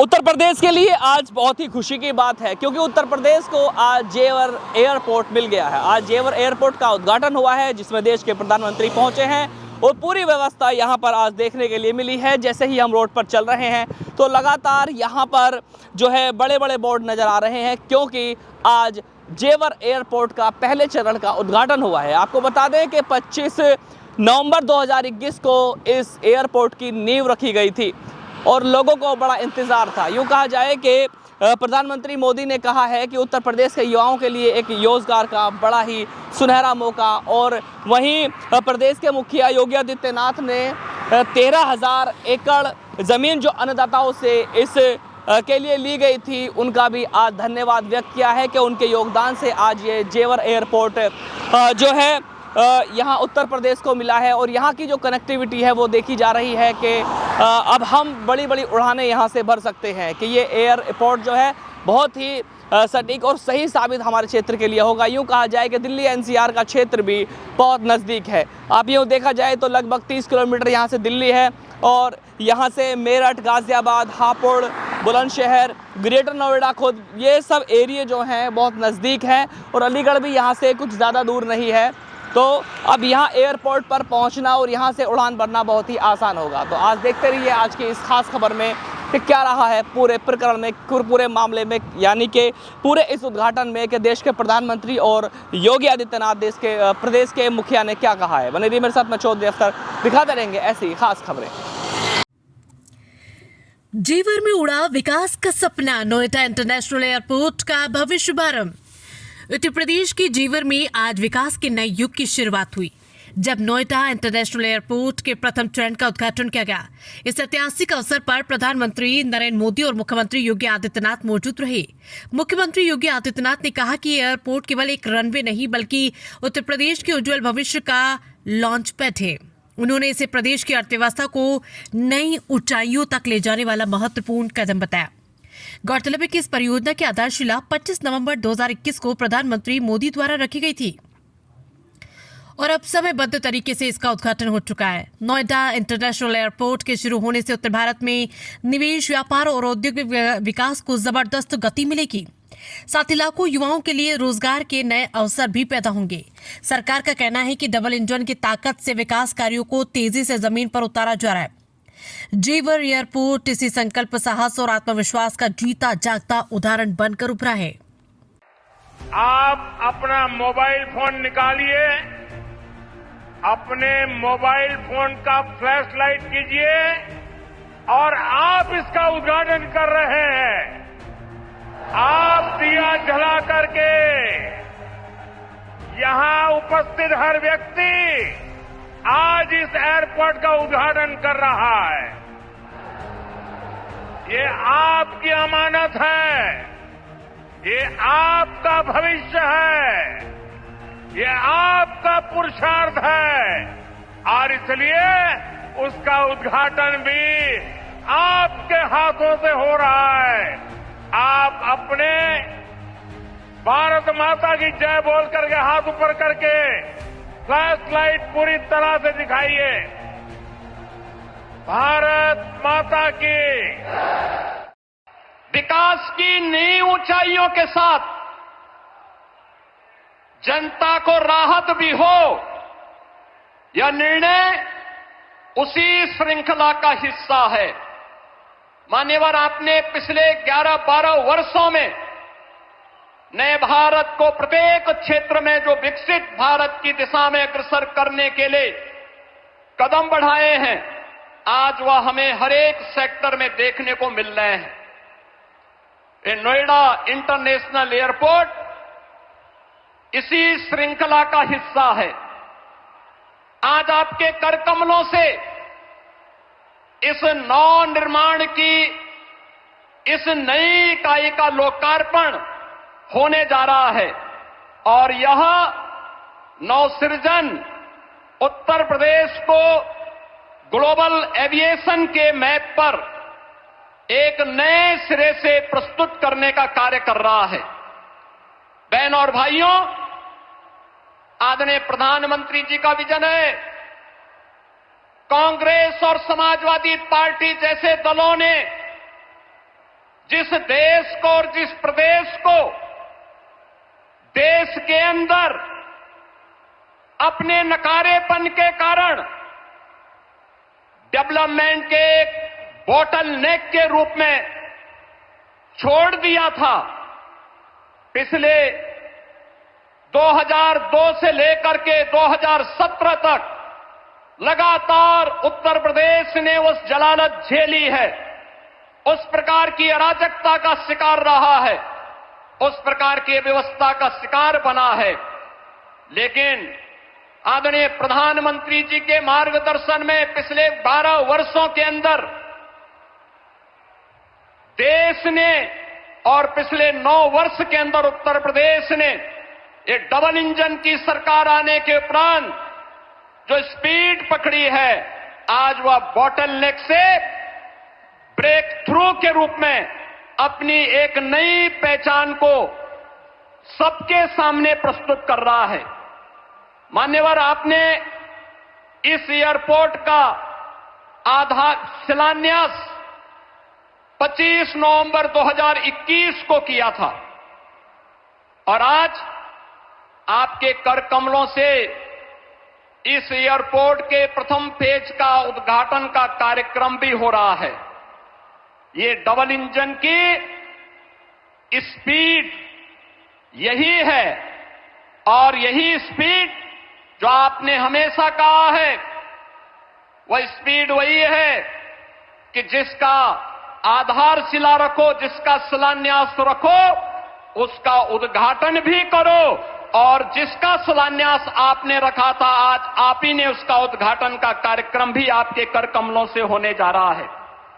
उत्तर प्रदेश के लिए आज बहुत ही खुशी की बात है क्योंकि उत्तर प्रदेश को आज जेवर एयरपोर्ट मिल गया है। आज जेवर एयरपोर्ट का उद्घाटन हुआ है जिसमें देश के प्रधानमंत्री पहुंचे हैं और पूरी व्यवस्था यहां पर आज देखने के लिए मिली है। जैसे ही हम रोड पर चल रहे हैं तो लगातार यहां पर जो है बड़े बड़े बोर्ड नज़र आ रहे हैं क्योंकि आज जेवर एयरपोर्ट का पहले चरण का उद्घाटन हुआ है। आपको बता दें कि 25 नवंबर 2021 को इस एयरपोर्ट की नींव रखी गई थी और लोगों को बड़ा इंतज़ार था। यूँ कहा जाए कि प्रधानमंत्री मोदी ने कहा है कि उत्तर प्रदेश के युवाओं के लिए एक रोजगार का बड़ा ही सुनहरा मौका। और वहीं प्रदेश के मुखिया योगी आदित्यनाथ ने 13,000 एकड़ ज़मीन जो अन्नदाताओं से इस के लिए ली गई थी उनका भी आज धन्यवाद व्यक्त किया है कि उनके योगदान से आज ये जेवर एयरपोर्ट जो है यहाँ उत्तर प्रदेश को मिला है। और यहाँ की जो कनेक्टिविटी है वो देखी जा रही है कि अब हम बड़ी बड़ी उड़ानें यहाँ से भर सकते हैं कि ये एयरपोर्ट जो है बहुत ही सटीक और सही साबित हमारे क्षेत्र के लिए होगा। यूँ कहा जाए कि दिल्ली एनसीआर का क्षेत्र भी बहुत नज़दीक है। आप यूँ देखा जाए तो लगभग 30 किलोमीटर यहाँ से दिल्ली है और यहाँ से मेरठ, गाज़ियाबाद, हापुड़, बुलंदशहर, ग्रेटर नोएडा खुद ये सब एरिया जो हैं बहुत नज़दीक हैं और अलीगढ़ भी यहाँ से कुछ ज़्यादा दूर नहीं है। तो अब यहाँ एयरपोर्ट पर पहुँचना और यहाँ से उड़ान भरना बहुत ही आसान होगा। तो आज देखते रहिए आज की इस खास खबर में कि क्या रहा है पूरे प्रकरण में, पूरे मामले में, यानी कि पूरे इस उद्घाटन में कि देश के प्रधानमंत्री और योगी आदित्यनाथ देश के प्रदेश के मुखिया ने क्या कहा है। बने रहिए मेरे साथ, मैं चौधरी अख्तर, दिखाते रहेंगे ऐसी खास खबरें। जेवर में उड़ा विकास का सपना, नोएडा इंटरनेशनल एयरपोर्ट का भव्य शुभारंभ। उत्तर प्रदेश के जेवर में आज विकास के नए युग की शुरुआत हुई जब नोएडा इंटरनेशनल एयरपोर्ट के प्रथम चरण का उद्घाटन किया गया। इस ऐतिहासिक अवसर पर प्रधानमंत्री नरेंद्र मोदी और मुख्यमंत्री योगी आदित्यनाथ मौजूद रहे। मुख्यमंत्री योगी आदित्यनाथ ने कहा कि एयरपोर्ट केवल एक रनवे नहीं बल्कि उत्तर प्रदेश के उज्जवल भविष्य का लॉन्च पैड है। उन्होंने इसे प्रदेश की अर्थव्यवस्था को नई ऊंचाइयों तक ले जाने वाला महत्वपूर्ण कदम बताया। गौरतलब है कि इस परियोजना की आधारशिला 25 नवंबर 2021 को प्रधानमंत्री मोदी द्वारा रखी गई थी और अब समयबद्ध तरीके से इसका उद्घाटन हो चुका है। नोएडा इंटरनेशनल एयरपोर्ट के शुरू होने से उत्तर भारत में निवेश, व्यापार और औद्योगिक विकास को जबरदस्त गति मिलेगी। साथ ही लाखों युवाओं के लिए रोजगार के नए अवसर भी पैदा होंगे। सरकार का कहना है कि डबल इंजन की ताकत से विकास कार्यों को तेजी से जमीन पर उतारा जा रहा है। जेवर एयरपोर्ट इसी संकल्प, साहस और आत्मविश्वास का जीता जागता उदाहरण बनकर उभरा है। आप अपना मोबाइल फोन निकालिए, अपने मोबाइल फोन का फ्लैश लाइट कीजिए और आप इसका उद्घाटन कर रहे हैं। आप दिया जला करके यहां उपस्थित हर व्यक्ति आज इस एयरपोर्ट का उद्घाटन कर रहा है। ये आपकी अमानत है, ये आपका भविष्य है, ये आपका पुरुषार्थ है और इसलिए उसका उद्घाटन भी आपके हाथों से हो रहा है। आप अपने भारत माता की जय बोल करके हाथ ऊपर करके फ्लैश लाइट पूरी तरह से दिखाइए। भारत माता की। विकास की नई ऊंचाइयों के साथ जनता को राहत भी हो, यह निर्णय उसी श्रृंखला का हिस्सा है। मान्यवर, आपने पिछले 11-12 वर्षों में नए भारत को प्रत्येक क्षेत्र में जो विकसित भारत की दिशा में अग्रसर करने के लिए कदम बढ़ाए हैं, आज वह हमें हर एक सेक्टर में देखने को मिल रहे हैं। ये नोएडा इंटरनेशनल एयरपोर्ट इसी श्रृंखला का हिस्सा है। आज आपके कर कमलों से इस नव निर्माण की इस नई इकाई का लोकार्पण होने जा रहा है और यह नवसृजन उत्तर प्रदेश को ग्लोबल एविएशन के मैप पर एक नए सिरे से प्रस्तुत करने का कार्य कर रहा है। बहन और भाइयों, आदरणीय प्रधानमंत्री जी का विजन है। कांग्रेस और समाजवादी पार्टी जैसे दलों ने जिस देश को और जिस प्रदेश को देश के अंदर अपने नकारेपन के कारण डेवलपमेंट के एक बॉटल नेक के रूप में छोड़ दिया था, पिछले 2002 से लेकर के 2017 तक लगातार उत्तर प्रदेश ने उस जलालत झेली है, उस प्रकार की अराजकता का शिकार रहा है, उस प्रकार की व्यवस्था का शिकार बना है। लेकिन आदरणीय प्रधानमंत्री जी के मार्गदर्शन में पिछले 12 वर्षों के अंदर देश ने और पिछले 9 वर्ष के अंदर उत्तर प्रदेश ने एक डबल इंजन की सरकार आने के उपरांत जो स्पीड पकड़ी है, आज वह बॉटल नेक से ब्रेक थ्रू के रूप में अपनी एक नई पहचान को सबके सामने प्रस्तुत कर रहा है। मान्यवर, आपने इस एयरपोर्ट का शिलान्यास 25 नवंबर 2021 को किया था और आज आपके कर कमलों से इस एयरपोर्ट के प्रथम फेज का उद्घाटन का कार्यक्रम भी हो रहा है। ये डबल इंजन की स्पीड यही है और यही स्पीड जो आपने हमेशा कहा है, वह स्पीड वही है कि जिसका आधारशिला रखो, जिसका शिलान्यास रखो, उसका उद्घाटन भी करो और जिसका शिलान्यास आपने रखा था, आज आप ही ने उसका उद्घाटन का कार्यक्रम भी आपके कर कमलों से होने जा रहा है।